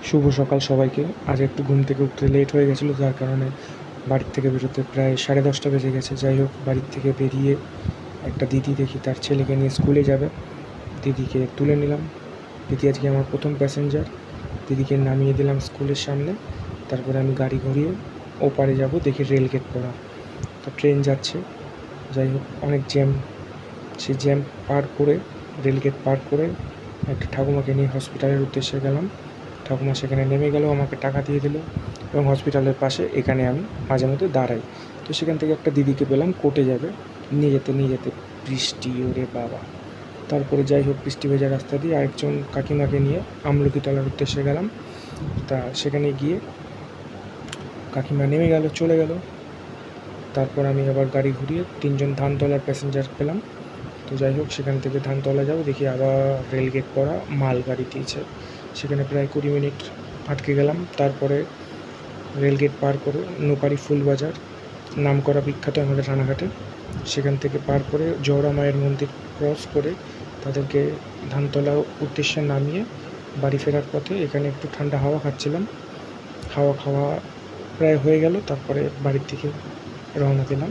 শুভ সকাল সবাইকে। আজ একটু ঘুম থেকে উঠতে লেট হয়ে গেছিলো, যার কারণে বাড়ির থেকে বেরোতে প্রায় 10:30 বেজে গেছে। যাই হোক, বাড়ির থেকে বেরিয়ে একটা দিদি দেখি তার ছেলেকে নিয়ে স্কুলে যাবে। দিদিকে তুলে নিলাম। দিদি আজকে আমার প্রথম প্যাসেঞ্জার। দিদিকে নামিয়ে দিলাম স্কুলের সামনে। তারপরে আমি গাড়ি ঘুরিয়ে ওপারে যাব, দেখি রেলগেট পড়া, তো ট্রেন যাচ্ছে। যাই হোক, অনেক জ্যাম। সেই জ্যাম পার করে, রেলগেট পার করে একটা ঠাকুমাকে নিয়ে হসপিটালের উদ্দেশ্যে গেলাম। ঠাকুমা সেখানে নেমে গেল, আমাকে টাকা দিয়ে দিল এবং হসপিটালের পাশে এখানে আমি মাঝে মধ্যে দাঁড়াই। তো সেখান থেকে একটা দিদিকে পেলাম, কোর্টে যাবে। নিয়ে যেতে বৃষ্টি, ওরে বাবা! তারপরে যাই হোক, বৃষ্টি ভেজা রাস্তা দিয়ে আরেকজন কাকিমাকে নিয়ে আমলকিতলার উদ্দেশ্যে গেলাম। তা সেখানে গিয়ে কাকিমা নেমে গেল, চলে গেল। তারপর আমি আবার গাড়ি ঘুরিয়ে 3জন ধানতলার প্যাসেঞ্জার পেলাম। তো যাই হোক, সেখান থেকে ধানতলা যাব, দেখি আবার রেলগেট পড়া, মালগাড়ি দিয়েছে। সেখানে প্রায় 20 মিনিট আটকে গেলাম। তারপরে রেলগেট পার করে নোপারি ফুলবাজার, নামকরা বিখ্যাত আমাদের রানাঘাটে, সেখান থেকে পার করে জওড়া মায়ের মন্দির ক্রস করে তাদেরকে ধানতলা উদ্দেশ্যে নামিয়ে বাড়ি ফেরার পথে এখানে একটু ঠান্ডা হাওয়া খাচ্ছিলাম। হাওয়া খাওয়া প্রায় হয়ে গেল। তারপরে বাড়ির দিকে রওনা দিলাম।